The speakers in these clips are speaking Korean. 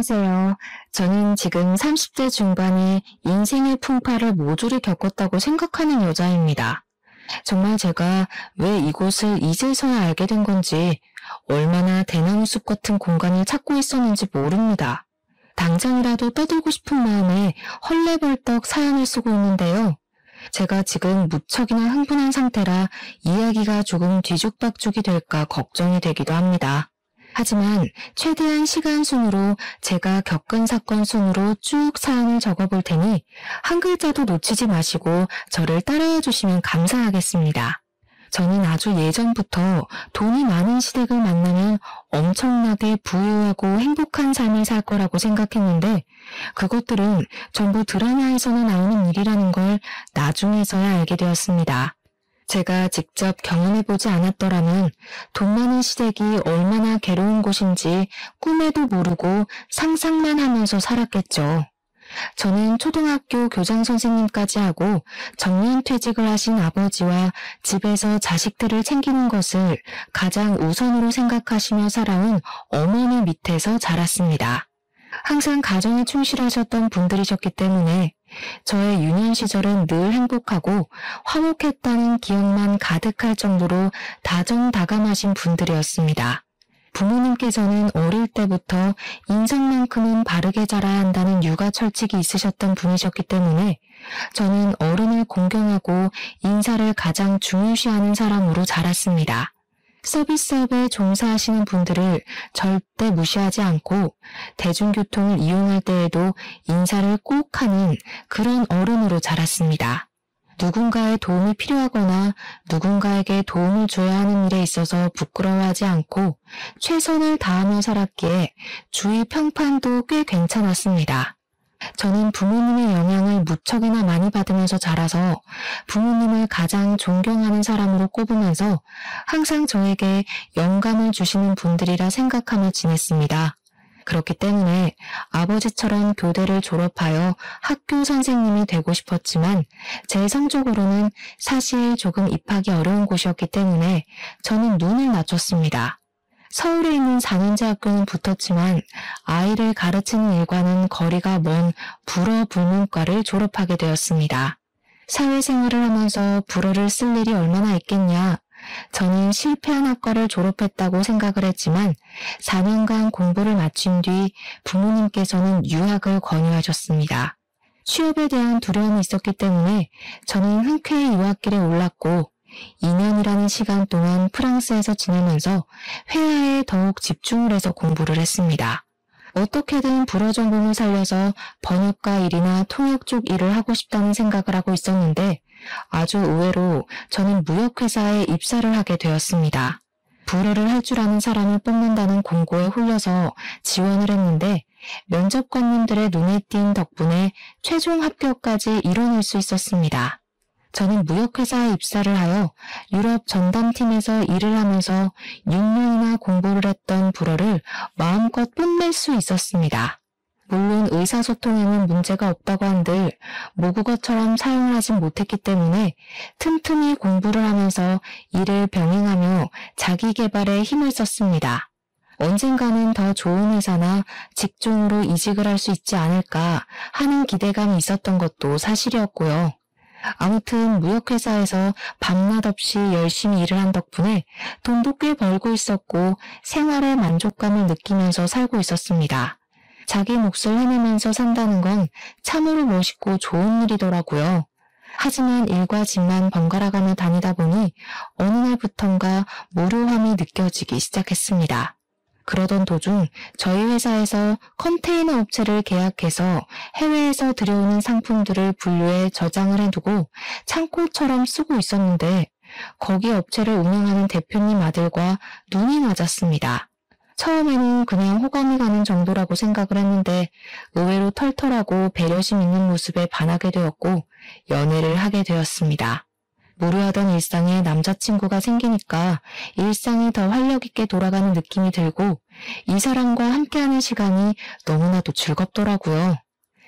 안녕하세요. 저는 지금 30대 중반에 인생의 풍파를 모조리 겪었다고 생각하는 여자입니다. 정말 제가 왜 이곳을 이제서야 알게 된 건지, 얼마나 대나무숲 같은 공간을 찾고 있었는지 모릅니다. 당장이라도 떠들고 싶은 마음에 헐레벌떡 사연을 쓰고 있는데요. 제가 지금 무척이나 흥분한 상태라 이야기가 조금 뒤죽박죽이 될까 걱정이 되기도 합니다. 하지만 최대한 시간 순으로 제가 겪은 사건 순으로 쭉 사연을 적어볼 테니 한 글자도 놓치지 마시고 저를 따라해 주시면 감사하겠습니다. 저는 아주 예전부터 돈이 많은 시댁을 만나면 엄청나게 부유하고 행복한 삶을 살 거라고 생각했는데, 그것들은 전부 드라마에서나 나오는 일이라는 걸 나중에서야 알게 되었습니다. 제가 직접 경험해보지 않았더라면 돈 많은 시댁이 얼마나 괴로운 곳인지 꿈에도 모르고 상상만 하면서 살았겠죠. 저는 초등학교 교장 선생님까지 하고 정년퇴직을 하신 아버지와 집에서 자식들을 챙기는 것을 가장 우선으로 생각하시며 살아온 어머니 밑에서 자랐습니다. 항상 가정에 충실하셨던 분들이셨기 때문에 저의 유년 시절은 늘 행복하고 화목했다는 기억만 가득할 정도로 다정다감하신 분들이었습니다. 부모님께서는 어릴 때부터 인성만큼은 바르게 자라야 한다는 육아 철칙이 있으셨던 분이셨기 때문에 저는 어른을 공경하고 인사를 가장 중요시하는 사람으로 자랐습니다. 서비스업에 종사하시는 분들을 절대 무시하지 않고 대중교통을 이용할 때에도 인사를 꼭 하는 그런 어른으로 자랐습니다. 누군가의 도움이 필요하거나 누군가에게 도움을 줘야 하는 일에 있어서 부끄러워하지 않고 최선을 다하며 살았기에 주위 평판도 꽤 괜찮았습니다. 저는 부모님의 영향을 무척이나 많이 받으면서 자라서 부모님을 가장 존경하는 사람으로 꼽으면서 항상 저에게 영감을 주시는 분들이라 생각하며 지냈습니다. 그렇기 때문에 아버지처럼 교대를 졸업하여 학교 선생님이 되고 싶었지만 제 성적으로는 사실 조금 입학이 어려운 곳이었기 때문에 저는 눈을 낮췄습니다. 서울에 있는 4년제 학교는 붙었지만 아이를 가르치는 일과는 거리가 먼 불어불문과를 졸업하게 되었습니다. 사회생활을 하면서 불어를 쓸 일이 얼마나 있겠냐. 저는 실패한 학과를 졸업했다고 생각을 했지만 4년간 공부를 마친 뒤 부모님께서는 유학을 권유하셨습니다. 취업에 대한 두려움이 있었기 때문에 저는 흔쾌히 유학길에 올랐고 2년이라는 시간 동안 프랑스에서 지내면서 회화에 더욱 집중을 해서 공부를 했습니다. 어떻게든 불어 전공을 살려서 번역가 일이나 통역 쪽 일을 하고 싶다는 생각을 하고 있었는데 아주 의외로 저는 무역회사에 입사를 하게 되었습니다. 불어를 할 줄 아는 사람을 뽑는다는 공고에 홀려서 지원을 했는데 면접관님들의 눈에 띈 덕분에 최종 합격까지 이뤄낼 수 있었습니다. 저는 무역회사에 입사를 하여 유럽 전담팀에서 일을 하면서 6년이나 공부를 했던 불어를 마음껏 뽐낼 수 있었습니다. 물론 의사소통에는 문제가 없다고 한들 모국어처럼 사용을 하진 못했기 때문에 틈틈이 공부를 하면서 일을 병행하며 자기 개발에 힘을 썼습니다. 언젠가는 더 좋은 회사나 직종으로 이직을 할 수 있지 않을까 하는 기대감이 있었던 것도 사실이었고요. 아무튼 무역회사에서 밤낮 없이 열심히 일을 한 덕분에 돈도 꽤 벌고 있었고 생활의 만족감을 느끼면서 살고 있었습니다. 자기 몫을 해내면서 산다는 건 참으로 멋있고 좋은 일이더라고요. 하지만 일과 집만 번갈아가며 다니다 보니 어느 날부턴가 무료함이 느껴지기 시작했습니다. 그러던 도중 저희 회사에서 컨테이너 업체를 계약해서 해외에서 들여오는 상품들을 분류해 저장을 해두고 창고처럼 쓰고 있었는데 거기 업체를 운영하는 대표님 아들과 눈이 맞았습니다. 처음에는 그냥 호감이 가는 정도라고 생각을 했는데 의외로 털털하고 배려심 있는 모습에 반하게 되었고 연애를 하게 되었습니다. 무료하던 일상에 남자친구가 생기니까 일상이 더 활력 있게 돌아가는 느낌이 들고 이 사람과 함께하는 시간이 너무나도 즐겁더라고요.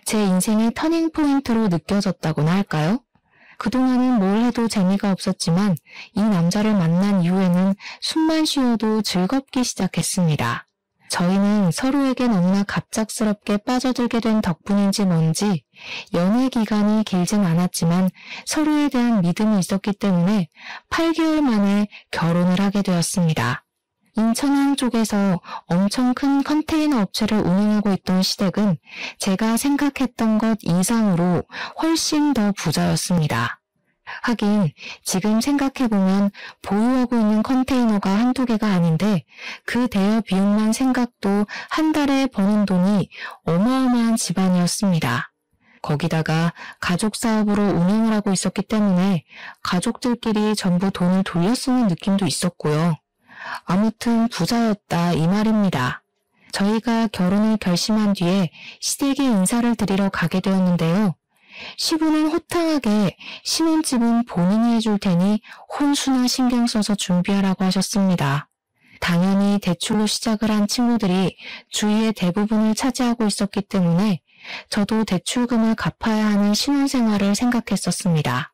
제 인생의 터닝 포인트로 느껴졌다고나 할까요? 그동안은 뭘 해도 재미가 없었지만 이 남자를 만난 이후에는 숨만 쉬어도 즐겁기 시작했습니다. 저희는 서로에게 너무나 갑작스럽게 빠져들게 된 덕분인지 뭔지 연애 기간이 길진 않았지만 서로에 대한 믿음이 있었기 때문에 8개월 만에 결혼을 하게 되었습니다. 인천항 쪽에서 엄청 큰 컨테이너 업체를 운영하고 있던 시댁은 제가 생각했던 것 이상으로 훨씬 더 부자였습니다. 하긴 지금 생각해보면 보유하고 있는 컨테이너가 한두 개가 아닌데 그 대여 비용만 생각도 한 달에 버는 돈이 어마어마한 집안이었습니다. 거기다가 가족 사업으로 운영을 하고 있었기 때문에 가족들끼리 전부 돈을 돌려 쓰는 느낌도 있었고요. 아무튼 부자였다 이 말입니다. 저희가 결혼을 결심한 뒤에 시댁에 인사를 드리러 가게 되었는데요. 시부는 호탕하게 신혼집은 본인이 해줄 테니 혼수나 신경 써서 준비하라고 하셨습니다. 당연히 대출로 시작을 한 친구들이 주위의 대부분을 차지하고 있었기 때문에 저도 대출금을 갚아야 하는 신혼생활을 생각했었습니다.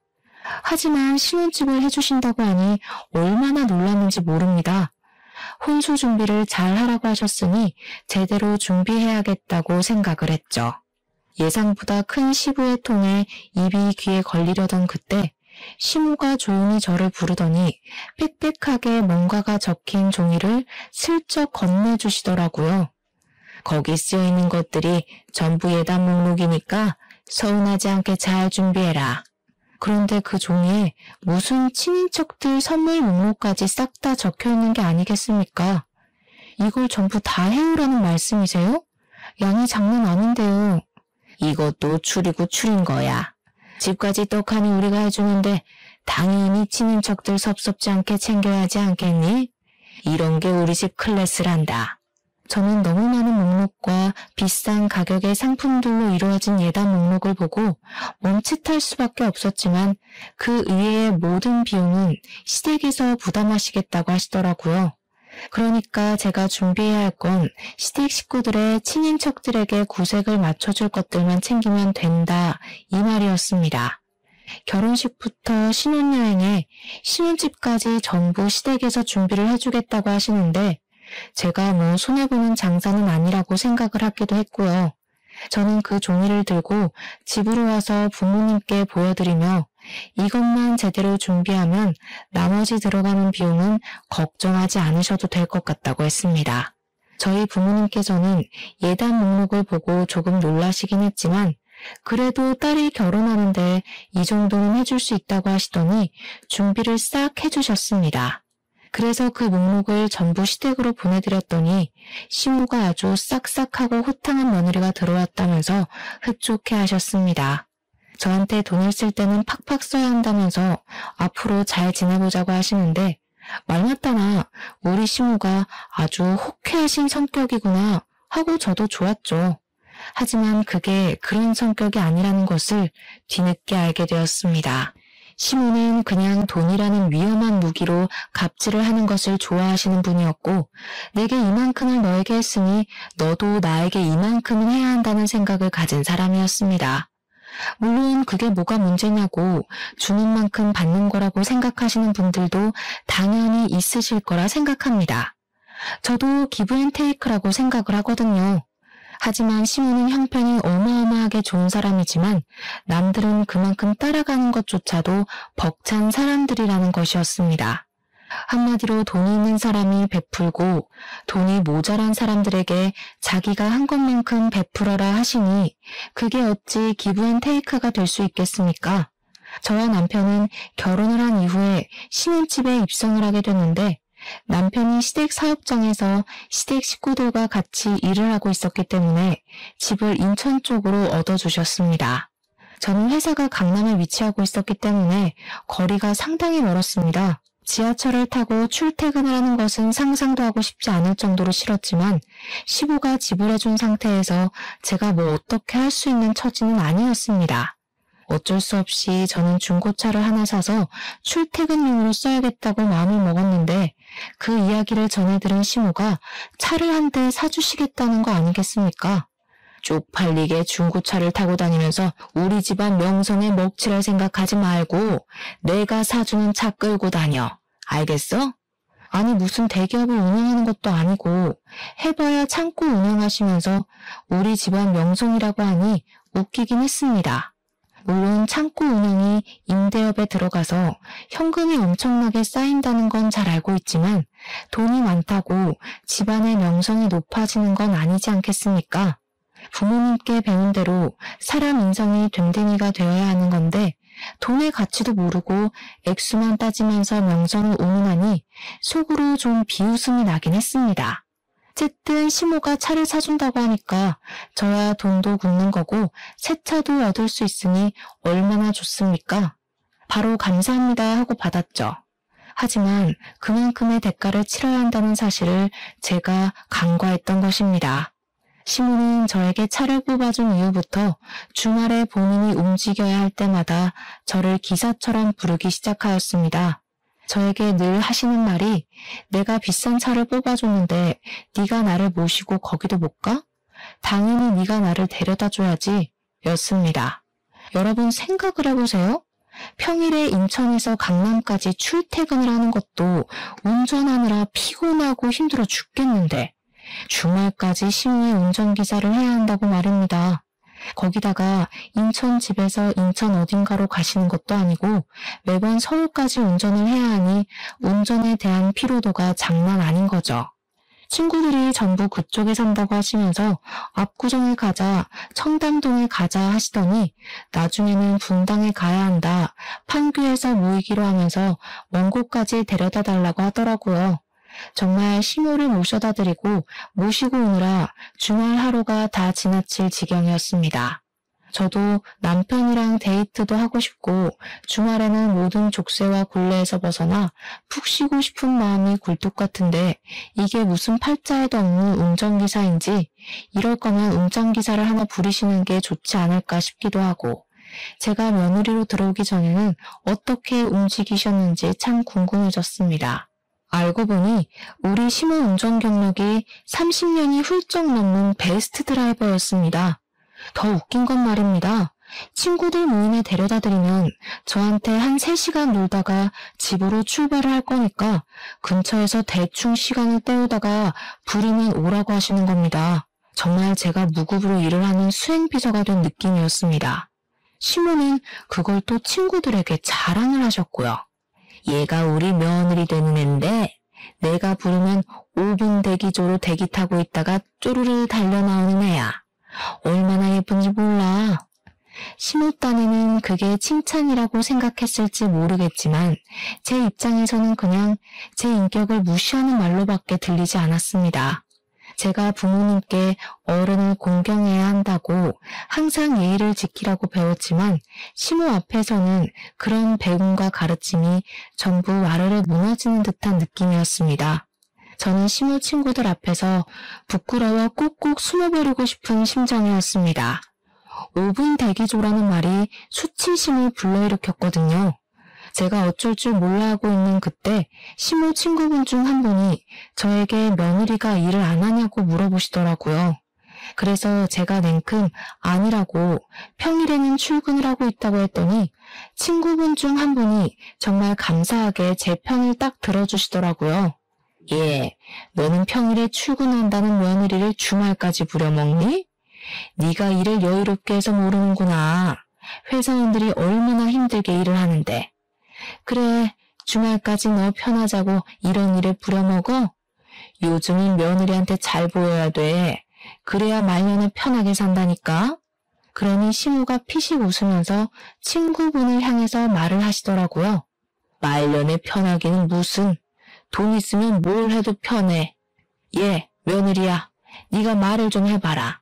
하지만 신혼집을 해주신다고 하니 얼마나 놀랐는지 모릅니다. 혼수 준비를 잘 하라고 하셨으니 제대로 준비해야겠다고 생각을 했죠. 예상보다 큰 시부의 톤에 입이 귀에 걸리려던 그때 시모가 조용히 저를 부르더니 빽빽하게 뭔가가 적힌 종이를 슬쩍 건네주시더라고요. 거기 쓰여있는 것들이 전부 예단 목록이니까 서운하지 않게 잘 준비해라. 그런데 그 종이에 무슨 친인척들 선물 목록까지 싹 다 적혀있는 게 아니겠습니까? 이걸 전부 다 해오라는 말씀이세요? 양이 장난 아닌데요. 이것도 추리고 추린 거야. 집까지 떡하니 우리가 해주는데 당연히 친인척들 섭섭지 않게 챙겨야 하지 않겠니? 이런 게 우리 집 클래스란다. 저는 너무 많은 목록과 비싼 가격의 상품들로 이루어진 예단 목록을 보고 멈칫할 수밖에 없었지만 그 이외의 모든 비용은 시댁에서 부담하시겠다고 하시더라고요. 그러니까 제가 준비해야 할 건 시댁 식구들의 친인척들에게 구색을 맞춰줄 것들만 챙기면 된다 이 말이었습니다. 결혼식부터 신혼여행에 신혼집까지 전부 시댁에서 준비를 해주겠다고 하시는데 제가 뭐 손해보는 장사는 아니라고 생각을 하기도 했고요. 저는 그 종이를 들고 집으로 와서 부모님께 보여드리며 이것만 제대로 준비하면 나머지 들어가는 비용은 걱정하지 않으셔도 될 것 같다고 했습니다. 저희 부모님께서는 예단 목록을 보고 조금 놀라시긴 했지만 그래도 딸이 결혼하는데 이 정도는 해줄 수 있다고 하시더니 준비를 싹 해주셨습니다. 그래서 그 목록을 전부 시댁으로 보내드렸더니 시모가 아주 싹싹하고 호탕한 며느리가 들어왔다면서 흡족해 하셨습니다. 저한테 돈을 쓸 때는 팍팍 써야 한다면서 앞으로 잘 지내보자고 하시는데 말 맞다나 우리 시모가 아주 호쾌하신 성격이구나 하고 저도 좋았죠. 하지만 그게 그런 성격이 아니라는 것을 뒤늦게 알게 되었습니다. 시모는 그냥 돈이라는 위험한 무기로 갑질을 하는 것을 좋아하시는 분이었고 내게 이만큼을 너에게 했으니 너도 나에게 이만큼은 해야 한다는 생각을 가진 사람이었습니다. 물론 그게 뭐가 문제냐고 주는 만큼 받는 거라고 생각하시는 분들도 당연히 있으실 거라 생각합니다. 저도 기브앤테이크라고 생각을 하거든요. 하지만 시모는 형편이 어마어마하게 좋은 사람이지만 남들은 그만큼 따라가는 것조차도 벅찬 사람들이라는 것이었습니다. 한마디로 돈이 있는 사람이 베풀고 돈이 모자란 사람들에게 자기가 한 것만큼 베풀어라 하시니 그게 어찌 기브앤테이크가 될 수 있겠습니까? 저와 남편은 결혼을 한 이후에 신혼집에 입성을 하게 됐는데 남편이 시댁 사업장에서 시댁 식구들과 같이 일을 하고 있었기 때문에 집을 인천 쪽으로 얻어주셨습니다. 저는 회사가 강남에 위치하고 있었기 때문에 거리가 상당히 멀었습니다. 지하철을 타고 출퇴근을 하는 것은 상상도 하고 싶지 않을 정도로 싫었지만 시부가 지불해준 상태에서 제가 뭐 어떻게 할 수 있는 처지는 아니었습니다. 어쩔 수 없이 저는 중고차를 하나 사서 출퇴근용으로 써야겠다고 마음을 먹었는데 그 이야기를 전해 들은 시모가 차를 한 대 사주시겠다는 거 아니겠습니까? 쪽팔리게 중고차를 타고 다니면서 우리 집안 명성에 먹칠할 생각하지 말고 내가 사주는 차 끌고 다녀. 알겠어? 아니 무슨 대기업을 운영하는 것도 아니고 해봐야 창고 운영하시면서 우리 집안 명성이라고 하니 웃기긴 했습니다. 물론 창고 운영이 임대업에 들어가서 현금이 엄청나게 쌓인다는 건 잘 알고 있지만 돈이 많다고 집안의 명성이 높아지는 건 아니지 않겠습니까? 부모님께 배운 대로 사람 인성이 됨됨이가 되어야 하는 건데 돈의 가치도 모르고 액수만 따지면서 명성을 오문하니 속으로 좀 비웃음이 나긴 했습니다. 어쨌든 시모가 차를 사준다고 하니까 저야 돈도 굽는 거고 새 차도 얻을 수 있으니 얼마나 좋습니까? 바로 감사합니다 하고 받았죠. 하지만 그만큼의 대가를 치러야 한다는 사실을 제가 간과했던 것입니다. 시모는 저에게 차를 뽑아준 이후부터 주말에 본인이 움직여야 할 때마다 저를 기사처럼 부르기 시작하였습니다. 저에게 늘 하시는 말이 내가 비싼 차를 뽑아줬는데 네가 나를 모시고 거기도 못 가? 당연히 네가 나를 데려다 줘야지 였습니다. 여러분 생각을 해보세요. 평일에 인천에서 강남까지 출퇴근을 하는 것도 운전하느라 피곤하고 힘들어 죽겠는데 주말까지 시위의 운전기사를 해야 한다고 말입니다. 거기다가 인천 집에서 인천 어딘가로 가시는 것도 아니고 매번 서울까지 운전을 해야 하니 운전에 대한 피로도가 장난 아닌 거죠. 친구들이 전부 그쪽에 산다고 하시면서 압구정에 가자, 청담동에 가자 하시더니 나중에는 분당에 가야 한다, 판교에서 모이기로 하면서 먼 곳까지 데려다 달라고 하더라고요. 정말 시모를 모셔다 드리고 모시고 오느라 주말 하루가 다 지나칠 지경이었습니다. 저도 남편이랑 데이트도 하고 싶고 주말에는 모든 족쇄와 굴레에서 벗어나 푹 쉬고 싶은 마음이 굴뚝 같은데 이게 무슨 팔자에도 없는 운전기사인지 이럴 거면 운전기사를 하나 부리시는 게 좋지 않을까 싶기도 하고 제가 며느리로 들어오기 전에는 어떻게 움직이셨는지 참 궁금해졌습니다. 알고 보니 우리 시모 운전 경력이 30년이 훌쩍 넘는 베스트 드라이버였습니다. 더 웃긴 건 말입니다. 친구들 모임에 데려다 드리면 저한테 한 3시간 놀다가 집으로 출발을 할 거니까 근처에서 대충 시간을 때우다가 부르면 오라고 하시는 겁니다. 정말 제가 무급으로 일을 하는 수행비서가 된 느낌이었습니다. 시모는 그걸 또 친구들에게 자랑을 하셨고요. 얘가 우리 며느리 되는 앤데 내가 부르면 5분 대기조로 대기 타고 있다가 쪼르르 달려나오는 애야. 얼마나 예쁜지 몰라. 시모 딴에는 그게 칭찬이라고 생각했을지 모르겠지만 제 입장에서는 그냥 제 인격을 무시하는 말로밖에 들리지 않았습니다. 제가 부모님께 어른을 공경해야 한다고 항상 예의를 지키라고 배웠지만 시모 앞에서는 그런 배움과 가르침이 전부 와르르 무너지는 듯한 느낌이었습니다. 저는 시모 친구들 앞에서 부끄러워 꼭꼭 숨어버리고 싶은 심정이었습니다. 5분 대기조라는 말이 수치심을 불러일으켰거든요. 제가 어쩔 줄 몰라 하고 있는 그때 시모 친구분 중 한 분이 저에게 며느리가 일을 안 하냐고 물어보시더라고요. 그래서 제가 냉큼 아니라고 평일에는 출근을 하고 있다고 했더니 친구분 중 한 분이 정말 감사하게 제 편을 딱 들어주시더라고요. 예, 너는 평일에 출근한다는 며느리를 주말까지 부려먹니? 네가 일을 여유롭게 해서 모르는구나. 회사원들이 얼마나 힘들게 일을 하는데. 그래, 주말까지 너 편하자고 이런 일을 부려먹어? 요즘은 며느리한테 잘 보여야 돼. 그래야 말년에 편하게 산다니까. 그러니 시모가 피식 웃으면서 친구분을 향해서 말을 하시더라고요. 말년에 편하기는 무슨. 돈 있으면 뭘 해도 편해. 예, 며느리야. 네가 말을 좀 해봐라.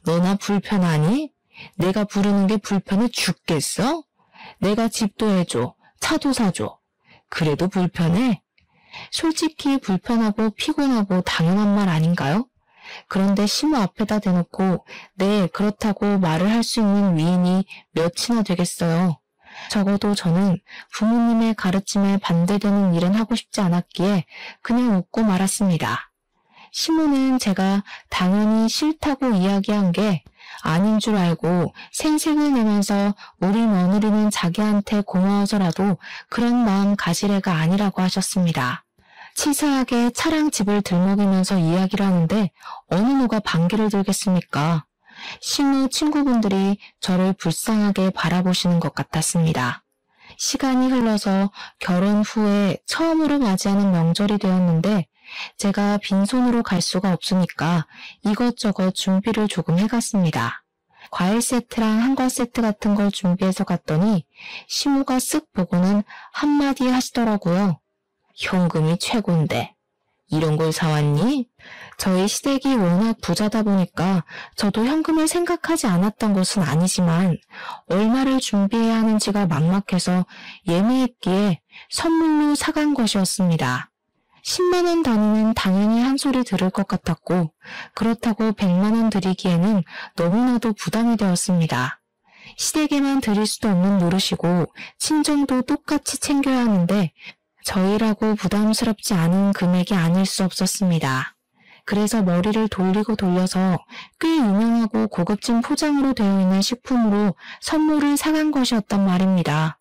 너나 불편하니? 내가 부르는 게 불편해 죽겠어? 내가 집도 해줘. 차도 사줘. 그래도 불편해? 솔직히 불편하고 피곤하고 당연한 말 아닌가요? 그런데 시모 앞에다 대놓고 네, 그렇다고 말을 할 수 있는 위인이 몇이나 되겠어요. 적어도 저는 부모님의 가르침에 반대되는 일은 하고 싶지 않았기에 그냥 웃고 말았습니다. 시모는 제가 당연히 싫다고 이야기한 게 아닌 줄 알고 생색을 내면서 우리 며느리는 자기한테 고마워서라도 그런 마음 가질 애가 아니라고 하셨습니다. 치사하게 차랑 집을 들먹이면서 이야기를 하는데 어느 누가 반기를 들겠습니까? 시무 친구분들이 저를 불쌍하게 바라보시는 것 같았습니다. 시간이 흘러서 결혼 후에 처음으로 맞이하는 명절이 되었는데 제가 빈손으로 갈 수가 없으니까 이것저것 준비를 조금 해갔습니다. 과일 세트랑 한과 세트 같은 걸 준비해서 갔더니 시무가 쓱 보고는 한마디 하시더라고요. 현금이 최고인데 이런 걸 사왔니? 저희 시댁이 워낙 부자다 보니까 저도 현금을 생각하지 않았던 것은 아니지만 얼마를 준비해야 하는지가 막막해서 예매했기에 선물로 사간 것이었습니다. 10만 원 단위는 당연히 한 소리 들을 것 같았고 그렇다고 100만 원 드리기에는 너무나도 부담이 되었습니다. 시댁에만 드릴 수도 없는 노릇이고 친정도 똑같이 챙겨야 하는데 저희라고 부담스럽지 않은 금액이 아닐 수 없었습니다. 그래서 머리를 돌리고 돌려서 꽤 유명하고 고급진 포장으로 되어 있는 식품으로 선물을 사간 것이었단 말입니다.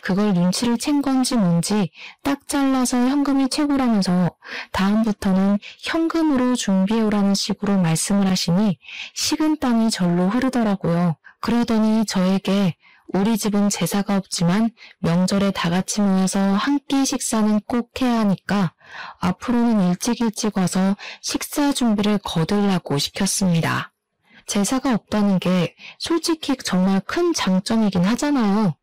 그걸 눈치를 챈 건지 뭔지 딱 잘라서 현금이 최고라면서 다음부터는 현금으로 준비해오라는 식으로 말씀을 하시니 식은땀이 절로 흐르더라고요. 그러더니 저에게 우리 집은 제사가 없지만 명절에 다 같이 모여서 한 끼 식사는 꼭 해야 하니까 앞으로는 일찍 와서 식사 준비를 거들라고 시켰습니다. 제사가 없다는 게 솔직히 정말 큰 장점이긴 하잖아요.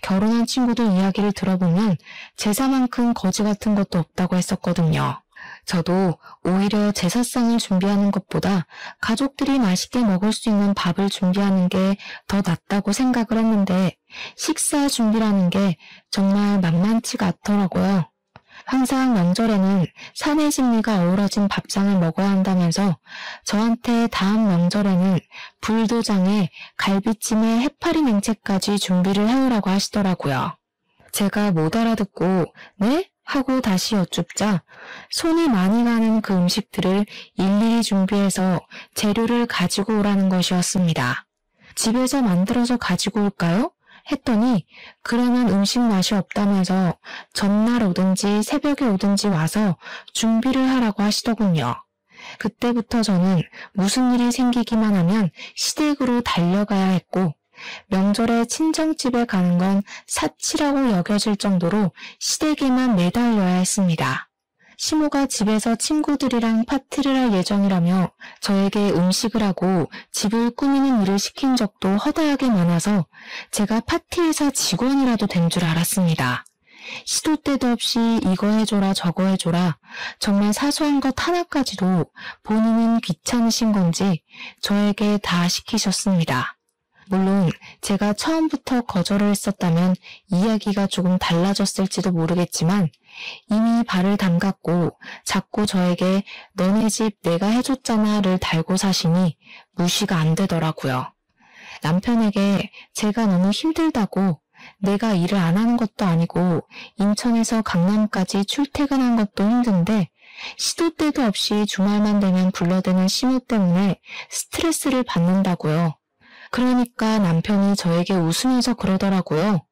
결혼한 친구들 이야기를 들어보면 제사만큼 거지 같은 것도 없다고 했었거든요. 저도 오히려 제사상을 준비하는 것보다 가족들이 맛있게 먹을 수 있는 밥을 준비하는 게 더 낫다고 생각을 했는데 식사 준비라는 게 정말 만만치가 않더라고요. 항상 명절에는 사내 진미가 어우러진 밥상을 먹어야 한다면서 저한테 다음 명절에는 불도장에 갈비찜에 해파리 냉채까지 준비를 해오라고 하시더라고요. 제가 못 알아듣고 네? 하고 다시 여쭙자 손이 많이 가는 그 음식들을 일일이 준비해서 재료를 가지고 오라는 것이었습니다. 집에서 만들어서 가지고 올까요? 했더니 그러면 음식 맛이 없다면서 전날 오든지 새벽에 오든지 와서 준비를 하라고 하시더군요. 그때부터 저는 무슨 일이 생기기만 하면 시댁으로 달려가야 했고 명절에 친정집에 가는 건 사치라고 여겨질 정도로 시댁에만 매달려야 했습니다. 시모가 집에서 친구들이랑 파티를 할 예정이라며 저에게 음식을 하고 집을 꾸미는 일을 시킨 적도 허다하게 많아서 제가 파티회사 직원이라도 된 줄 알았습니다. 시도 때도 없이 이거 해줘라 저거 해줘라 정말 사소한 것 하나까지도 본인은 귀찮으신 건지 저에게 다 시키셨습니다. 물론 제가 처음부터 거절을 했었다면 이야기가 조금 달라졌을지도 모르겠지만 이미 발을 담갔고 자꾸 저에게 너네 집 내가 해줬잖아를 달고 사시니 무시가 안 되더라고요. 남편에게 제가 너무 힘들다고 내가 일을 안 하는 것도 아니고 인천에서 강남까지 출퇴근한 것도 힘든데 시도 때도 없이 주말만 되면 불러대는 시모 때문에 스트레스를 받는다고요. 그러니까 남편이 저에게 웃으면서 그러더라고요.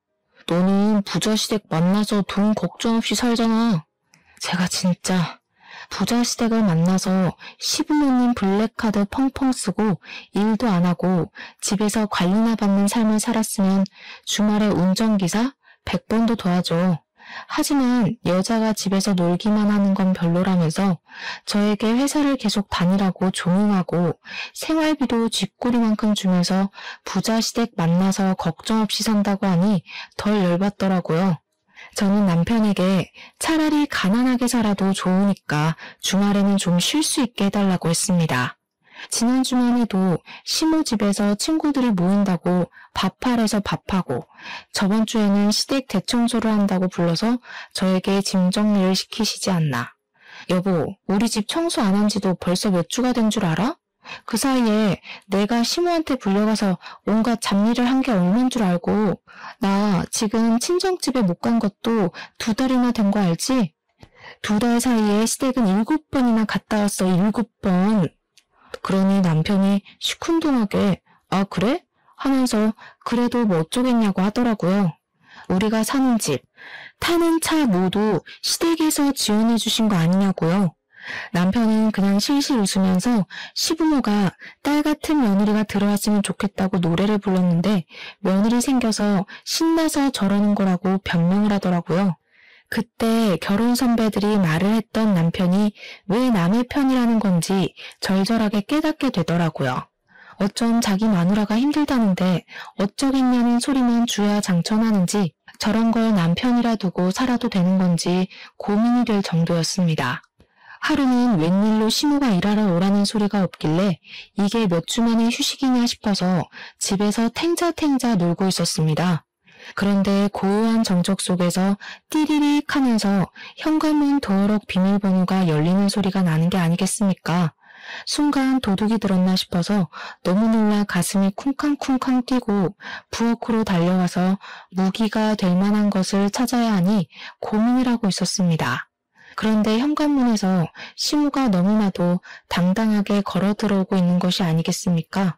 너는 부자시댁 만나서 돈 걱정 없이 살잖아. 제가 진짜 부자시댁을 만나서 시부모님 블랙카드 펑펑 쓰고 일도 안 하고 집에서 관리나 받는 삶을 살았으면 주말에 운전기사 100번도 도와줘. 하지만 여자가 집에서 놀기만 하는 건 별로라면서 저에게 회사를 계속 다니라고 종용하고 생활비도 쥐꼬리만큼 주면서 부자시댁 만나서 걱정 없이 산다고 하니 덜 열받더라고요. 저는 남편에게 차라리 가난하게 살아도 좋으니까 주말에는 좀 쉴 수 있게 해달라고 했습니다. 지난 주말에도 시모 집에서 친구들이 모인다고 밥할에서 밥하고 저번 주에는 시댁 대청소를 한다고 불러서 저에게 짐 정리를 시키시지 않나. 여보, 우리 집 청소 안 한 지도 벌써 몇 주가 된 줄 알아? 그 사이에 내가 시모한테 불려가서 온갖 잡일을 한 게 얼마인 줄 알고 나 지금 친정집에 못 간 것도 2달이나 된 거 알지? 2달 사이에 시댁은 7번이나 갔다 왔어. 7번. 그러니 남편이 시큰둥하게 아 그래? 하면서 그래도 뭐 어쩌겠냐고 하더라고요. 우리가 사는 집, 타는 차 모두 시댁에서 지원해 주신 거 아니냐고요. 남편은 그냥 실실 웃으면서 시부모가 딸 같은 며느리가 들어왔으면 좋겠다고 노래를 불렀는데 며느리 생겨서 신나서 저러는 거라고 변명을 하더라고요. 그때 결혼 선배들이 말을 했던 남편이 왜 남의 편이라는 건지 절절하게 깨닫게 되더라고요. 어쩜 자기 마누라가 힘들다는데 어쩌겠냐는 소리만 주야장천하는지 저런 걸 남편이라 두고 살아도 되는 건지 고민이 될 정도였습니다. 하루는 웬일로 시모가 일하러 오라는 소리가 없길래 이게 몇 주 만의 휴식이냐 싶어서 집에서 탱자탱자 놀고 있었습니다. 그런데 고요한 정적 속에서 띠리릭 하면서 현관문 도어록 비밀번호가 열리는 소리가 나는 게 아니겠습니까? 순간 도둑이 들었나 싶어서 너무 놀라 가슴이 쿵쾅쿵쾅 뛰고 부엌으로 달려와서 무기가 될 만한 것을 찾아야 하니 고민을 하고 있었습니다. 그런데 현관문에서 시모가 너무나도 당당하게 걸어 들어오고 있는 것이 아니겠습니까?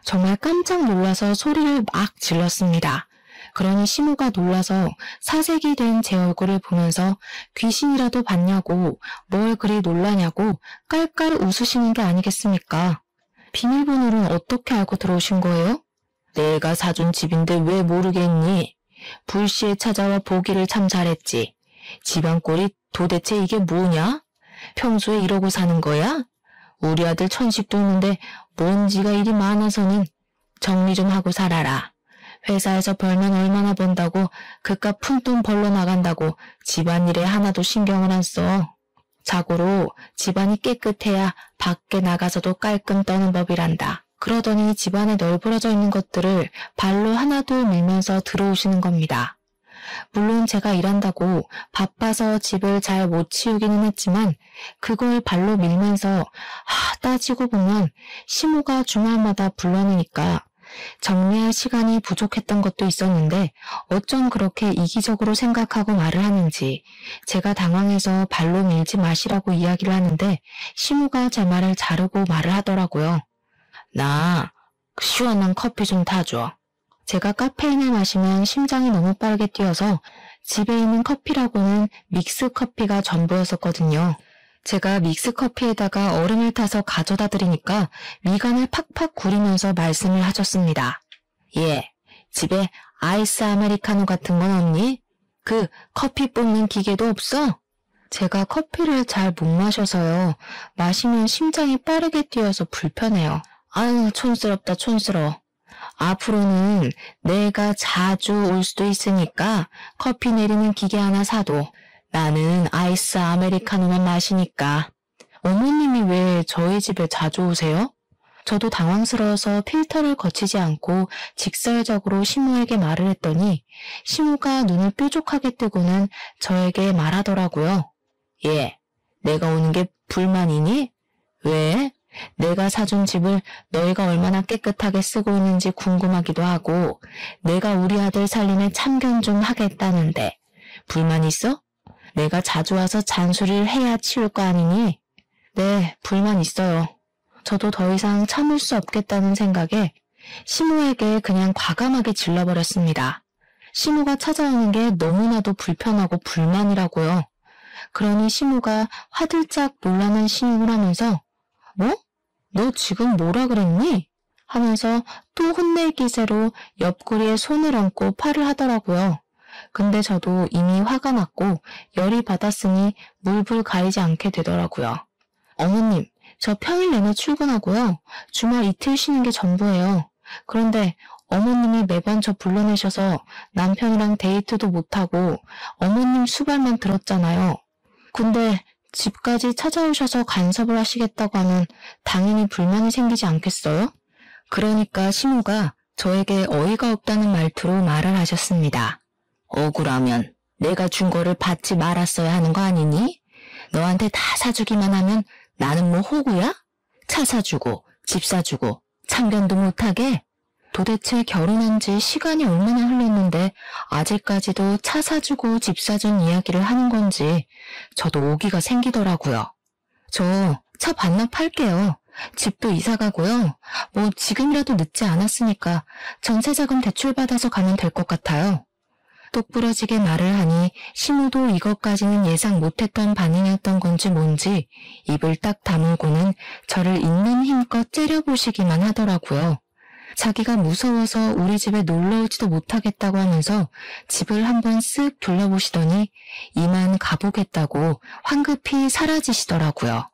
정말 깜짝 놀라서 소리를 막 질렀습니다. 그러니 시모가 놀라서 사색이 된 제 얼굴을 보면서 귀신이라도 봤냐고 뭘 그리 놀라냐고 깔깔 웃으시는 게 아니겠습니까? 비밀번호는 어떻게 알고 들어오신 거예요? 내가 사준 집인데 왜 모르겠니? 불시에 찾아와 보기를 참 잘했지. 집안 꼴이 도대체 이게 뭐냐? 평소에 이러고 사는 거야? 우리 아들 천식도 있는데 먼지가 이리 많아서는 정리 좀 하고 살아라. 회사에서 벌면 얼마나 번다고 그깟 푼돈 벌러 나간다고 집안일에 하나도 신경을 안 써. 자고로 집안이 깨끗해야 밖에 나가서도 깔끔 떠는 법이란다. 그러더니 집안에 널브러져 있는 것들을 발로 하나둘 밀면서 들어오시는 겁니다. 물론 제가 일한다고 바빠서 집을 잘 못 치우기는 했지만 그걸 발로 밀면서 따지고 보면 시모가 주말마다 불러내니까 정리할 시간이 부족했던 것도 있었는데 어쩜 그렇게 이기적으로 생각하고 말을 하는지 제가 당황해서 발로 밀지 마시라고 이야기를 하는데 시모가 제 말을 자르고 말을 하더라고요. 나 시원한 커피 좀 타줘. 제가 카페인을 마시면 심장이 너무 빠르게 뛰어서 집에 있는 커피라고는 믹스커피가 전부였었거든요. 제가 믹스커피에다가 얼음을 타서 가져다 드리니까 미간을 팍팍 구리면서 말씀을 하셨습니다. 예, 집에 아이스 아메리카노 같은 건 없니? 그 커피 뽑는 기계도 없어? 제가 커피를 잘 못 마셔서요. 마시면 심장이 빠르게 뛰어서 불편해요. 아유, 촌스럽다 촌스러워. 앞으로는 내가 자주 올 수도 있으니까 커피 내리는 기계 하나 사도. 나는 아이스 아메리카노만 마시니까. 어머님이 왜 저희 집에 자주 오세요? 저도 당황스러워서 필터를 거치지 않고 직설적으로 시모에게 말을 했더니 시모가 눈을 뾰족하게 뜨고는 저에게 말하더라고요. 예, 내가 오는 게 불만이니? 왜? 내가 사준 집을 너희가 얼마나 깨끗하게 쓰고 있는지 궁금하기도 하고 내가 우리 아들 살림에 참견 좀 하겠다는데 불만 있어? 내가 자주 와서 잔소리를 해야 치울 거 아니니? 네, 불만 있어요. 저도 더 이상 참을 수 없겠다는 생각에 시모에게 그냥 과감하게 질러버렸습니다. 시모가 찾아오는 게 너무나도 불편하고 불만이라고요. 그러니 시모가 화들짝 놀라는 신용을 하면서 뭐? 너 지금 뭐라 그랬니? 하면서 또 혼낼 기세로 옆구리에 손을 얹고 팔을 하더라고요. 근데 저도 이미 화가 났고 열이 받았으니 물불 가리지 않게 되더라고요. 어머님, 저 평일 내내 출근하고요. 주말 이틀 쉬는 게 전부예요. 그런데 어머님이 매번 저 불러내셔서 남편이랑 데이트도 못하고 어머님 수발만 들었잖아요. 근데 집까지 찾아오셔서 간섭을 하시겠다고 하면 당연히 불만이 생기지 않겠어요? 그러니까 시모가 저에게 어이가 없다는 말투로 말을 하셨습니다. 억울하면 내가 준 거를 받지 말았어야 하는 거 아니니? 너한테 다 사주기만 하면 나는 뭐 호구야? 차 사주고 집 사주고 참견도 못하게? 도대체 결혼한 지 시간이 얼마나 흘렀는데 아직까지도 차 사주고 집 사준 이야기를 하는 건지 저도 오기가 생기더라고요. 저 차 반납할게요. 집도 이사 가고요. 뭐 지금이라도 늦지 않았으니까 전세자금 대출받아서 가면 될 것 같아요. 똑부러지게 말을 하니 시무도 이것까지는 예상 못했던 반응이었던 건지 뭔지 입을 딱 다물고는 저를 있는 힘껏 째려보시기만 하더라고요. 자기가 무서워서 우리 집에 놀러오지도 못하겠다고 하면서 집을 한번 쓱 둘러보시더니 이만 가보겠다고 황급히 사라지시더라고요.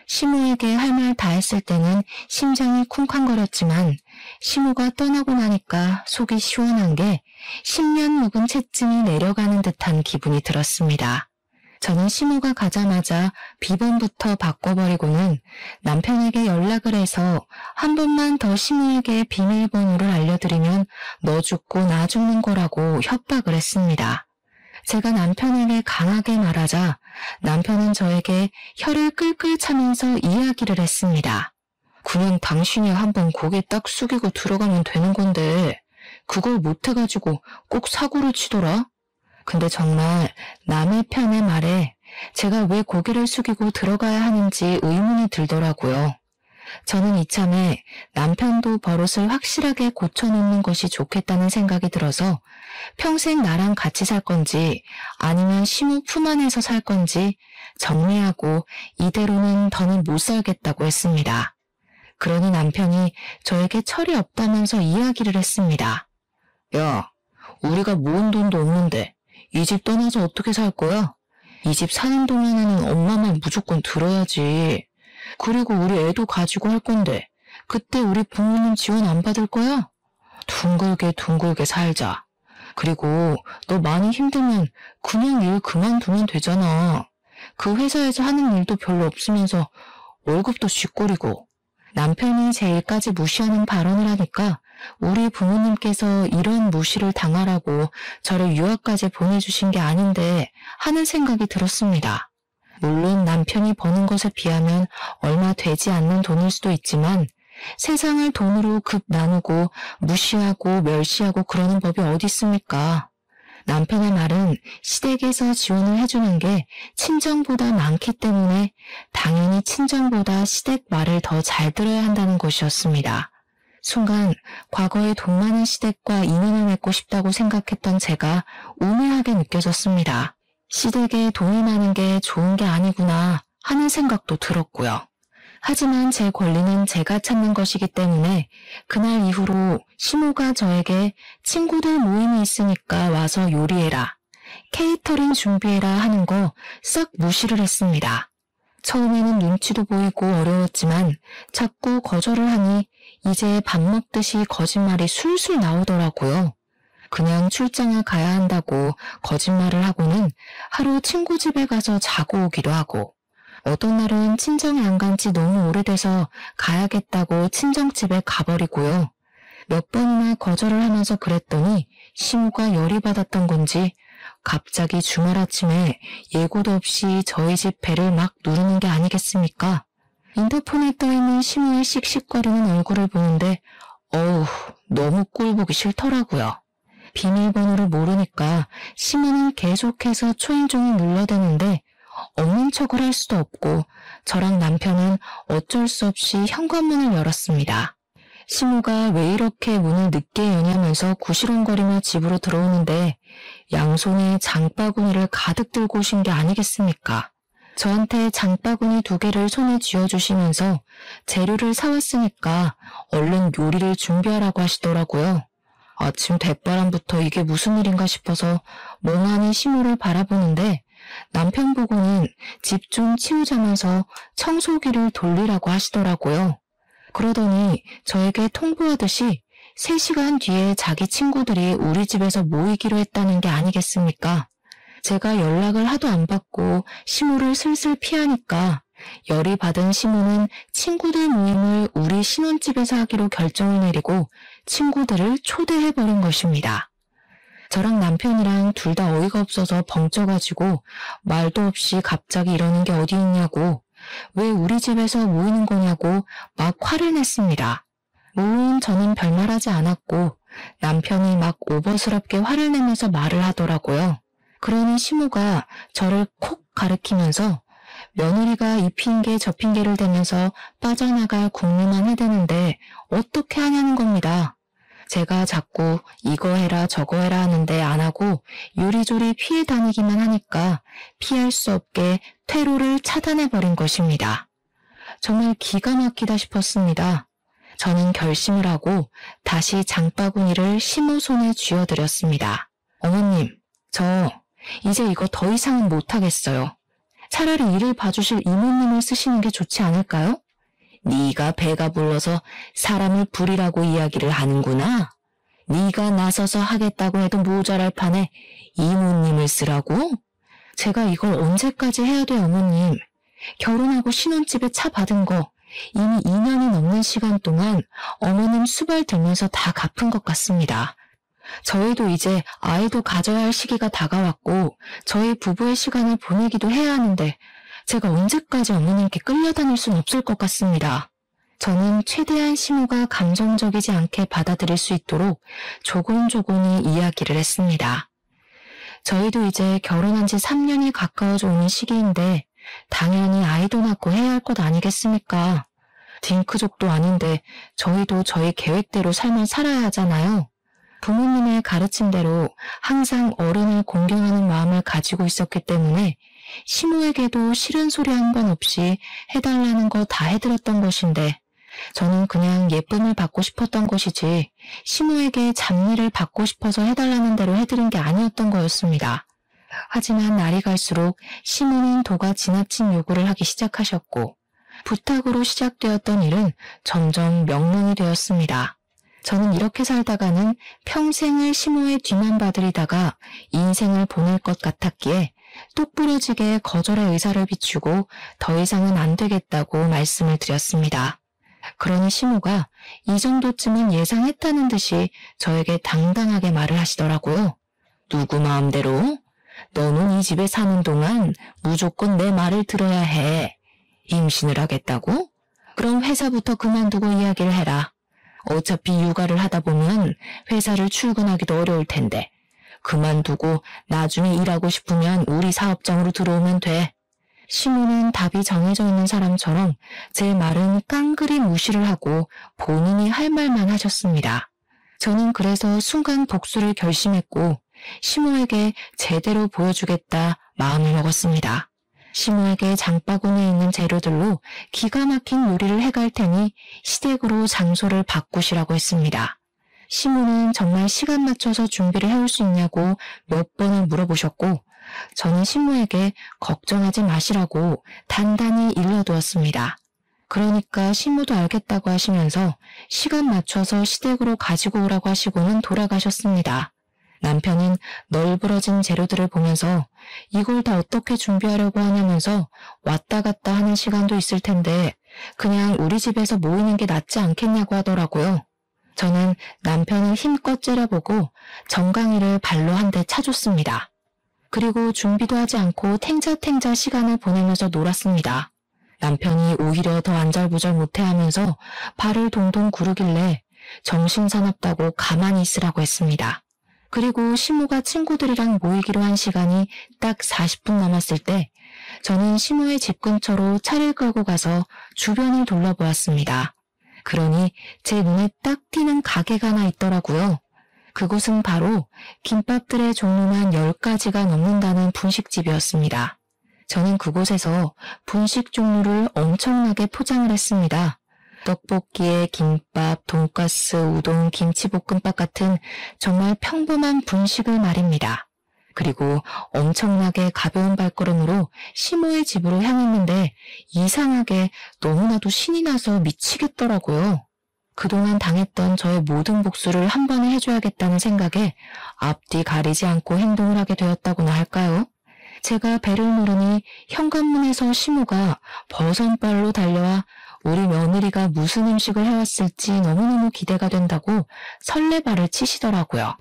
시무에게 할 말 다 했을 때는 심장이 쿵쾅거렸지만 시무가 떠나고 나니까 속이 시원한 게 10년 묵은 채증이 내려가는 듯한 기분이 들었습니다. 저는 시무가 가자마자 비번부터 바꿔버리고는 남편에게 연락을 해서 한 번만 더 시무에게 비밀번호를 알려드리면 너 죽고 나 죽는 거라고 협박을 했습니다. 제가 남편에게 강하게 말하자 남편은 저에게 혀를 끌끌 차면서 이야기를 했습니다. 그냥 당신이 한번 고개 딱 숙이고 들어가면 되는 건데 그걸 못해가지고 꼭 사고를 치더라? 근데 정말 남의 편의 말에 제가 왜 고개를 숙이고 들어가야 하는지 의문이 들더라고요. 저는 이참에 남편도 버릇을 확실하게 고쳐놓는 것이 좋겠다는 생각이 들어서 평생 나랑 같이 살 건지 아니면 시무 품 안에서 살 건지 정리하고 이대로는 더는 못 살겠다고 했습니다. 그러니 남편이 저에게 철이 없다면서 이야기를 했습니다. 야, 우리가 모은 돈도 없는데 이 집 떠나서 어떻게 살 거야? 이 집 사는 동안에는 엄마 말 무조건 들어야지. 그리고 우리 애도 가지고 할 건데 그때 우리 부모님 지원 안 받을 거야? 둥글게 살자. 그리고 너 많이 힘들면 그냥 일 그만두면 되잖아. 그 회사에서 하는 일도 별로 없으면서 월급도 쥐꼬리고. 남편이 제 일까지 무시하는 발언을 하니까 우리 부모님께서 이런 무시를 당하라고 저를 유학까지 보내주신 게 아닌데 하는 생각이 들었습니다. 물론 남편이 버는 것에 비하면 얼마 되지 않는 돈일 수도 있지만 세상을 돈으로 급 나누고 무시하고 멸시하고 그러는 법이 어디 있습니까? 남편의 말은 시댁에서 지원을 해주는 게 친정보다 많기 때문에 당연히 친정보다 시댁 말을 더 잘 들어야 한다는 것이었습니다. 순간 과거에 돈 많은 시댁과 인연을 맺고 싶다고 생각했던 제가 우매하게 느껴졌습니다. 시댁에 돈이 많은 게 좋은 게 아니구나 하는 생각도 들었고요. 하지만 제 권리는 제가 찾는 것이기 때문에 그날 이후로 시모가 저에게 친구들 모임이 있으니까 와서 요리해라, 케이터링 준비해라 하는 거 싹 무시를 했습니다. 처음에는 눈치도 보이고 어려웠지만 자꾸 거절을 하니 이제 밥 먹듯이 거짓말이 술술 나오더라고요. 그냥 출장을 가야 한다고 거짓말을 하고는 하루 친구 집에 가서 자고 오기도 하고 어떤 날은 친정에 안 간 지 너무 오래돼서 가야겠다고 친정집에 가버리고요. 몇 번이나 거절을 하면서 그랬더니 시모가 열이 받았던 건지 갑자기 주말 아침에 예고도 없이 저희 집 배를 막 누르는 게 아니겠습니까? 인터폰에 떠있는 시모의 씩씩거리는 얼굴을 보는데 어우, 너무 꼴 보기 싫더라고요. 비밀번호를 모르니까 시모는 계속해서 초인종을 눌러대는데 없는 척을 할 수도 없고 저랑 남편은 어쩔 수 없이 현관문을 열었습니다. 시모가 왜 이렇게 문을 늦게 여냐면서 구시렁거리며 집으로 들어오는데 양손에 장바구니를 가득 들고 오신 게 아니겠습니까? 저한테 장바구니 2개를 손에 쥐어주시면서 재료를 사왔으니까 얼른 요리를 준비하라고 하시더라고요. 아침 대바람부터 이게 무슨 일인가 싶어서 멍하니 시모를 바라보는데 남편 보고는 집 좀 치우자면서 청소기를 돌리라고 하시더라고요. 그러더니 저에게 통보하듯이 3시간 뒤에 자기 친구들이 우리 집에서 모이기로 했다는 게 아니겠습니까? 제가 연락을 하도 안 받고 시모를 슬슬 피하니까 열이 받은 시모는 친구들 모임을 우리 신혼집에서 하기로 결정을 내리고 친구들을 초대해버린 것입니다. 저랑 남편이랑 둘 다 어이가 없어서 벙쪄가지고 말도 없이 갑자기 이러는 게 어디 있냐고, 왜 우리 집에서 모이는 거냐고 막 화를 냈습니다. 물론 저는 별말하지 않았고 남편이 막 오버스럽게 화를 내면서 말을 하더라고요. 그러니 시모가 저를 콕 가리키면서 며느리가 이 핑계 저 핑계를 대면서 빠져나갈 궁리만 해대는데 어떻게 하냐는 겁니다. 제가 자꾸 이거 해라 저거 해라 하는데 안 하고 요리조리 피해 다니기만 하니까 피할 수 없게 퇴로를 차단해버린 것입니다. 정말 기가 막히다 싶었습니다. 저는 결심을 하고 다시 장바구니를 시모 손에 쥐어드렸습니다. 어머님, 저 이제 이거 더 이상은 못하겠어요. 차라리 일을 봐주실 이모님을 쓰시는 게 좋지 않을까요? 네가 배가 불러서 사람을 부리라고 이야기를 하는구나. 네가 나서서 하겠다고 해도 모자랄 판에 이모님을 쓰라고? 제가 이걸 언제까지 해야 돼, 어머님? 결혼하고 신혼집에 차 받은 거 이미 2년이 넘는 시간 동안 어머님 수발 들면서 다 갚은 것 같습니다. 저희도 이제 아이도 가져야 할 시기가 다가왔고 저희 부부의 시간을 보내기도 해야 하는데 제가 언제까지 어머님께 끌려다닐 순 없을 것 같습니다. 저는 최대한 시모가 감정적이지 않게 받아들일 수 있도록 조곤조곤히 이야기를 했습니다. 저희도 이제 결혼한 지 3년이 가까워져 오는 시기인데 당연히 아이도 낳고 해야 할 것 아니겠습니까? 딩크족도 아닌데 저희도 저희 계획대로 삶을 살아야 하잖아요. 부모님의 가르침대로 항상 어른을 공경하는 마음을 가지고 있었기 때문에 시모에게도 싫은 소리 한 번 없이 해달라는 거 다 해드렸던 것인데 저는 그냥 예쁨을 받고 싶었던 것이지 시모에게 잡일을 받고 싶어서 해달라는 대로 해드린 게 아니었던 거였습니다. 하지만 날이 갈수록 시모는 도가 지나친 요구를 하기 시작하셨고 부탁으로 시작되었던 일은 점점 명령이 되었습니다. 저는 이렇게 살다가는 평생을 시모의 뒤만 봐드리다가 인생을 보낼 것 같았기에 똑부러지게 거절의 의사를 비추고 더 이상은 안 되겠다고 말씀을 드렸습니다. 그러니 시모가 이 정도쯤은 예상했다는 듯이 저에게 당당하게 말을 하시더라고요. 누구 마음대로? 너는 이 집에 사는 동안 무조건 내 말을 들어야 해. 임신을 하겠다고? 그럼 회사부터 그만두고 이야기를 해라. 어차피 육아를 하다 보면 회사를 출근하기도 어려울 텐데 그만두고 나중에 일하고 싶으면 우리 사업장으로 들어오면 돼. 시모는 답이 정해져 있는 사람처럼 제 말은 깡그리 무시를 하고 본인이 할 말만 하셨습니다. 저는 그래서 순간 복수를 결심했고 시모에게 제대로 보여주겠다 마음을 먹었습니다. 시모에게 장바구니에 있는 재료들로 기가 막힌 요리를 해갈 테니 시댁으로 장소를 바꾸시라고 했습니다. 시모는 정말 시간 맞춰서 준비를 해올 수 있냐고 몇 번을 물어보셨고 저는 시모에게 걱정하지 마시라고 단단히 일러두었습니다. 그러니까 시모도 알겠다고 하시면서 시간 맞춰서 시댁으로 가지고 오라고 하시고는 돌아가셨습니다. 남편은 널브러진 재료들을 보면서 이걸 다 어떻게 준비하려고 하냐면서 왔다 갔다 하는 시간도 있을 텐데 그냥 우리 집에서 모이는 게 낫지 않겠냐고 하더라고요. 저는 남편을 힘껏 째려보고 정강이를 발로 한 대 차줬습니다. 그리고 준비도 하지 않고 탱자탱자 시간을 보내면서 놀았습니다. 남편이 오히려 더 안절부절 못해하면서 발을 동동 구르길래 정신사납다고 가만히 있으라고 했습니다. 그리고 시모가 친구들이랑 모이기로 한 시간이 딱 40분 남았을 때 저는 시모의 집 근처로 차를 끌고 가서 주변을 둘러보았습니다. 그러니 제 눈에 딱 띄는 가게가 하나 있더라고요. 그곳은 바로 김밥들의 종류만 10가지가 넘는다는 분식집이었습니다. 저는 그곳에서 분식 종류를 엄청나게 포장을 했습니다. 떡볶이에 김밥, 돈가스, 우동, 김치볶음밥 같은 정말 평범한 분식을 말입니다. 그리고 엄청나게 가벼운 발걸음으로 시모의 집으로 향했는데 이상하게 너무나도 신이 나서 미치겠더라고요. 그동안 당했던 저의 모든 복수를 한 번에 해줘야겠다는 생각에 앞뒤 가리지 않고 행동을 하게 되었다고나 할까요? 제가 배를 누르니 현관문에서 시모가 버선발로 달려와 우리 며느리가 무슨 음식을 해왔을지 너무너무 기대가 된다고 설레발을 치시더라고요.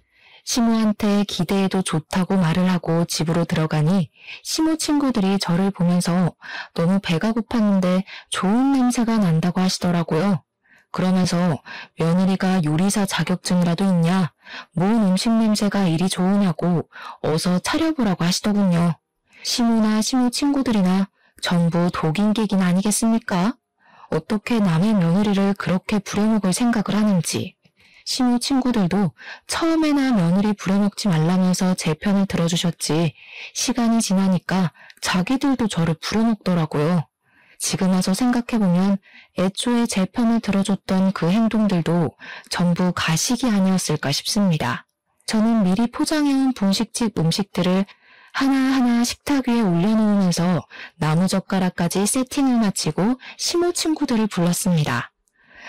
시모한테 기대해도 좋다고 말을 하고 집으로 들어가니 시모 친구들이 저를 보면서 너무 배가 고팠는데 좋은 냄새가 난다고 하시더라고요. 그러면서 며느리가 요리사 자격증이라도 있냐? 뭔 음식 냄새가 이리 좋으냐고 어서 차려보라고 하시더군요. 시모나 시모 친구들이나 전부 독인객인 아니겠습니까? 어떻게 남의 며느리를 그렇게 부려먹을 생각을 하는지. 시모 친구들도 처음에나 며느리 부려먹지 말라면서 제 편을 들어주셨지 시간이 지나니까 자기들도 저를 부려먹더라고요. 지금 와서 생각해보면 애초에 제 편을 들어줬던 그 행동들도 전부 가식이 아니었을까 싶습니다. 저는 미리 포장해온 분식집 음식들을 하나하나 식탁 위에 올려놓으면서 나무젓가락까지 세팅을 마치고 시모 친구들을 불렀습니다.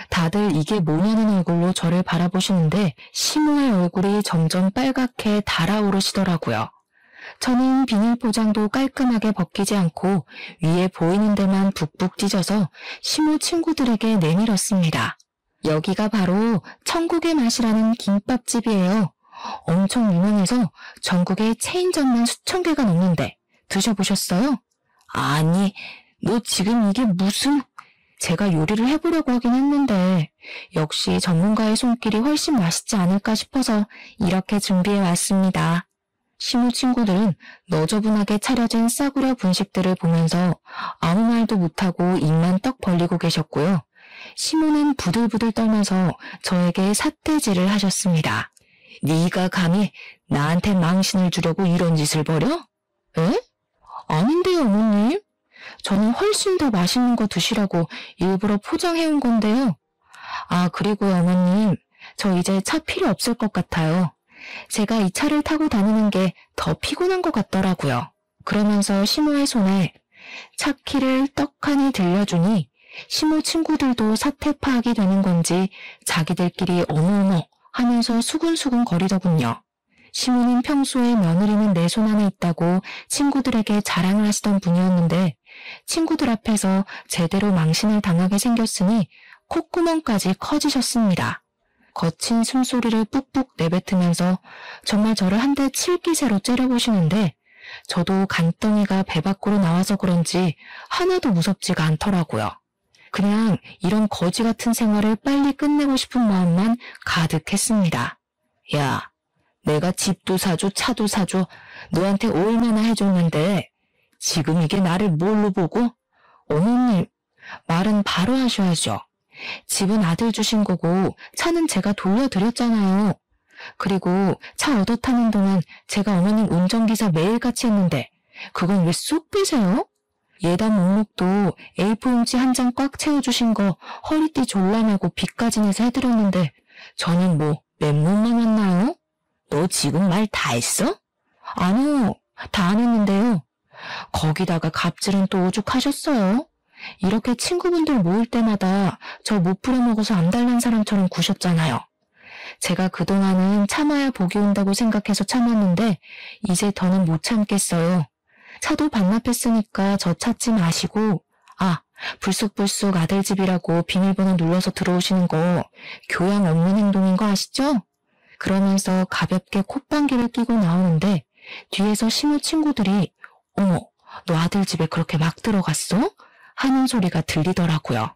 다들 이게 뭐냐는 얼굴로 저를 바라보시는데 시모의 얼굴이 점점 빨갛게 달아오르시더라고요. 저는 비닐 포장도 깔끔하게 벗기지 않고 위에 보이는 데만 북북 찢어서 시모 친구들에게 내밀었습니다. 여기가 바로 천국의 맛이라는 김밥집이에요. 엄청 유명해서 전국에 체인점만 수천 개가 넘는데 드셔보셨어요? 아니, 너 지금 이게 무슨... 제가 요리를 해보려고 하긴 했는데 역시 전문가의 손길이 훨씬 맛있지 않을까 싶어서 이렇게 준비해 왔습니다. 시모 친구들은 너저분하게 차려진 싸구려 분식들을 보면서 아무 말도 못하고 입만 떡 벌리고 계셨고요. 시모는 부들부들 떨면서 저에게 삿대질을 하셨습니다. 네가 감히 나한테 망신을 주려고 이런 짓을 벌여? 에? 아닌데요, 어머님. 저는 훨씬 더 맛있는 거 드시라고 일부러 포장해온 건데요. 아, 그리고 어머님, 저 이제 차 필요 없을 것 같아요. 제가 이 차를 타고 다니는 게 더 피곤한 것 같더라고요. 그러면서 시모의 손에 차키를 떡하니 들려주니 시모 친구들도 사태 파악이 되는 건지 자기들끼리 어머어머 하면서 수근수근 거리더군요. 시모는 평소에 며느리는 내 손 안에 있다고 친구들에게 자랑을 하시던 분이었는데 친구들 앞에서 제대로 망신을 당하게 생겼으니 콧구멍까지 커지셨습니다. 거친 숨소리를 뿍뿍 내뱉으면서 정말 저를 한 대 칠 기세로 째려보시는데 저도 간덩이가 배 밖으로 나와서 그런지 하나도 무섭지가 않더라고요. 그냥 이런 거지 같은 생활을 빨리 끝내고 싶은 마음만 가득했습니다. 야, 내가 집도 사줘 차도 사줘 너한테 얼마나 해줬는데 지금 이게 나를 뭘로 보고? 어머님, 말은 바로 하셔야죠. 집은 아들 주신 거고 차는 제가 돌려드렸잖아요. 그리고 차 얻어 타는 동안 제가 어머님 운전기사 매일같이 했는데 그건 왜 쏙 빼세요? 예단 목록도 A4 용지 한 장 꽉 채워주신 거 허리띠 졸라매고 빚까지 내서 해드렸는데 저는 뭐 맨몸만 왔나요? 너 지금 말 다 했어? 아니요, 다 안 했는데요. 거기다가 갑질은 또 오죽하셨어요? 이렇게 친구분들 모일 때마다 저 못 부려먹어서 안달난 사람처럼 구셨잖아요. 제가 그동안은 참아야 복이 온다고 생각해서 참았는데 이제 더는 못 참겠어요. 차도 반납했으니까 저 찾지 마시고 불쑥불쑥 아들 집이라고 비밀번호 눌러서 들어오시는 거 교양 없는 행동인 거 아시죠? 그러면서 가볍게 콧방귀를 끼고 나오는데 뒤에서 시모 친구들이 어머, 너 아들 집에 그렇게 막 들어갔어? 하는 소리가 들리더라고요.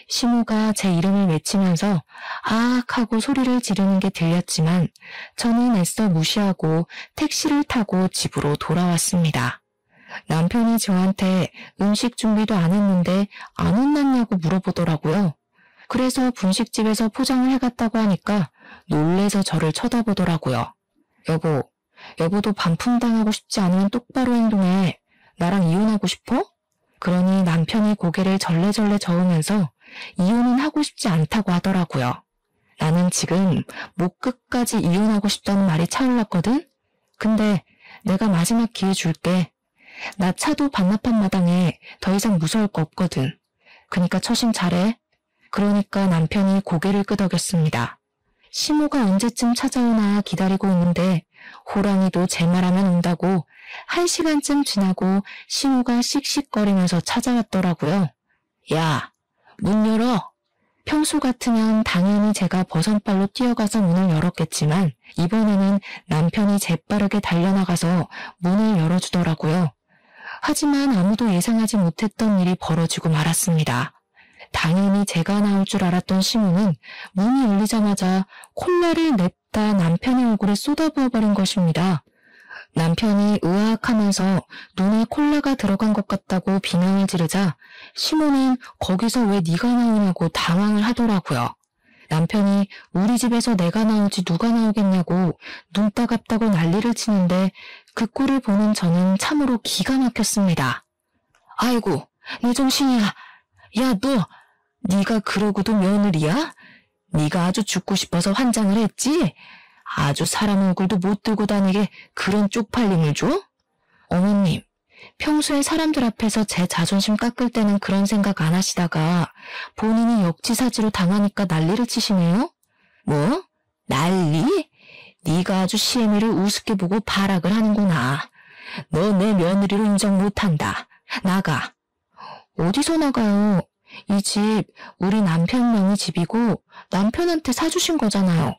시모가 제 이름을 외치면서 아악 하고 소리를 지르는 게 들렸지만 저는 애써 무시하고 택시를 타고 집으로 돌아왔습니다. 남편이 저한테 음식 준비도 안 했는데 안 혼났냐고 물어보더라고요. 그래서 분식집에서 포장을 해갔다고 하니까 놀래서 저를 쳐다보더라고요. 여보도 반품당하고 싶지 않으면 똑바로 행동해. 나랑 이혼하고 싶어? 그러니 남편이 고개를 절레절레 저으면서 이혼은 하고 싶지 않다고 하더라고요. 나는 지금 목 끝까지 이혼하고 싶다는 말이 차올랐거든? 근데 내가 마지막 기회 줄게. 나 차도 반납한 마당에 더 이상 무서울 거 없거든. 그니까 처신 잘해. 그러니까 남편이 고개를 끄덕였습니다. 시모가 언제쯤 찾아오나 기다리고 있는데 호랑이도 제 말하면 온다고 1시간쯤 지나고 시모가 씩씩거리면서 찾아왔더라고요. 야, 문 열어. 평소 같으면 당연히 제가 버선발로 뛰어가서 문을 열었겠지만 이번에는 남편이 재빠르게 달려나가서 문을 열어주더라고요. 하지만 아무도 예상하지 못했던 일이 벌어지고 말았습니다. 당연히 제가 나올 줄 알았던 시모는 문이 열리자마자 콜라를 냅다 남편의 얼굴에 쏟아부어버린 것입니다. 남편이 으악하면서 눈에 콜라가 들어간 것 같다고 비명을 지르자 시모는 거기서 왜 네가 나오냐고 당황을 하더라고요. 남편이 우리 집에서 내가 나오지 누가 나오겠냐고 눈 따갑다고 난리를 치는데 그 꼴을 보는 저는 참으로 기가 막혔습니다. 아이고, 내 정신이야. 야, 네가 그러고도 며느리야? 네가 아주 죽고 싶어서 환장을 했지? 아주 사람 얼굴도 못 들고 다니게 그런 쪽팔림을 줘? 어머님, 평소에 사람들 앞에서 제 자존심 깎을 때는 그런 생각 안 하시다가 본인이 역지사지로 당하니까 난리를 치시네요? 뭐? 난리? 네가 아주 시애미를 우습게 보고 발악을 하는구나. 너 내 며느리로 인정 못한다. 나가. 어디서 나가요? 이 집 우리 남편 명의 집이고 남편한테 사주신 거잖아요.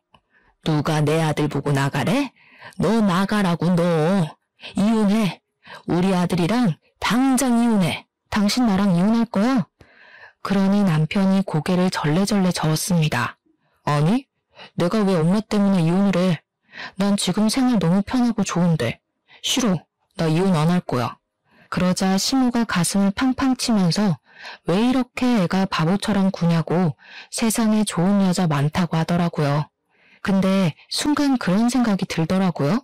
누가 내 아들 보고 나가래? 너 나가라고 너. 이혼해. 우리 아들이랑 당장 이혼해. 당신 나랑 이혼할 거야? 그러니 남편이 고개를 절레절레 저었습니다. 아니, 내가 왜 엄마 때문에 이혼을 해? 난 지금 생활 너무 편하고 좋은데. 싫어. 나 이혼 안 할 거야. 그러자 시모가 가슴을 팡팡 치면서 왜 이렇게 애가 바보처럼 구냐고 세상에 좋은 여자 많다고 하더라고요. 근데 순간 그런 생각이 들더라고요.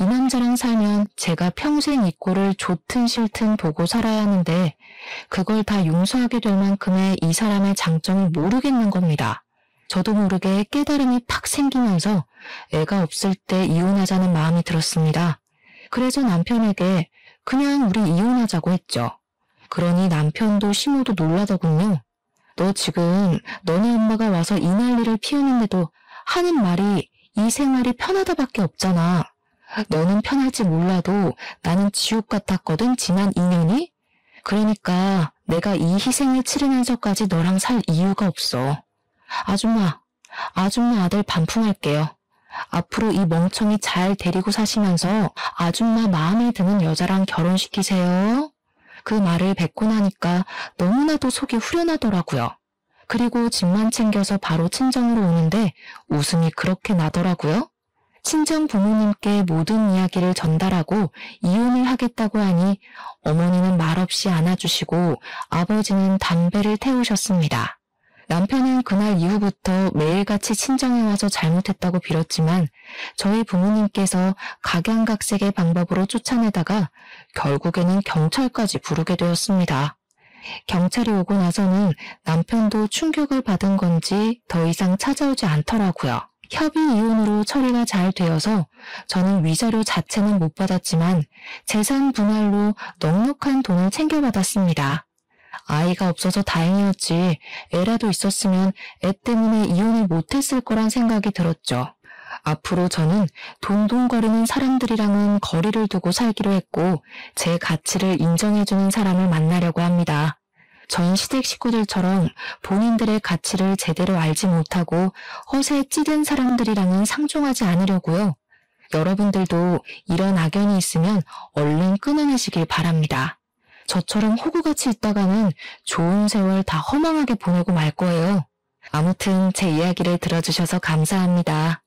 이 남자랑 살면 제가 평생 이 꼴을 좋든 싫든 보고 살아야 하는데 그걸 다 용서하게 될 만큼의 이 사람의 장점을 모르겠는 겁니다. 저도 모르게 깨달음이 팍 생기면서 애가 없을 때 이혼하자는 마음이 들었습니다. 그래서 남편에게 그냥 우리 이혼하자고 했죠. 그러니 남편도 시모도 놀라더군요. 너 지금 너네 엄마가 와서 이 난리를 피우는데도 하는 말이 이 생활이 편하다밖에 없잖아. 너는 편할지 몰라도 나는 지옥 같았거든 지난 2년이? 그러니까 내가 이 희생을 치르면서까지 너랑 살 이유가 없어. 아줌마 아들 반품할게요. 앞으로 이 멍청이 잘 데리고 사시면서 아줌마 마음에 드는 여자랑 결혼시키세요. 그 말을 뱉고 나니까 너무나도 속이 후련하더라고요. 그리고 집만 챙겨서 바로 친정으로 오는데 웃음이 그렇게 나더라고요. 친정 부모님께 모든 이야기를 전달하고 이혼을 하겠다고 하니 어머니는 말없이 안아주시고 아버지는 담배를 태우셨습니다. 남편은 그날 이후부터 매일같이 친정에 와서 잘못했다고 빌었지만 저희 부모님께서 각양각색의 방법으로 쫓아내다가 결국에는 경찰까지 부르게 되었습니다. 경찰이 오고 나서는 남편도 충격을 받은 건지 더 이상 찾아오지 않더라고요. 협의 이혼으로 처리가 잘 되어서 저는 위자료 자체는 못 받았지만 재산 분할로 넉넉한 돈을 챙겨받았습니다. 아이가 없어서 다행이었지 애라도 있었으면 애 때문에 이혼을 못했을 거란 생각이 들었죠. 앞으로 저는 동동거리는 사람들이랑은 거리를 두고 살기로 했고 제 가치를 인정해주는 사람을 만나려고 합니다. 전 시댁 식구들처럼 본인들의 가치를 제대로 알지 못하고 허세에 찌든 사람들이랑은 상종하지 않으려고요. 여러분들도 이런 악연이 있으면 얼른 끊어내시길 바랍니다. 저처럼 호구같이 있다가는 좋은 세월 다 허망하게 보내고 말 거예요. 아무튼 제 이야기를 들어주셔서 감사합니다.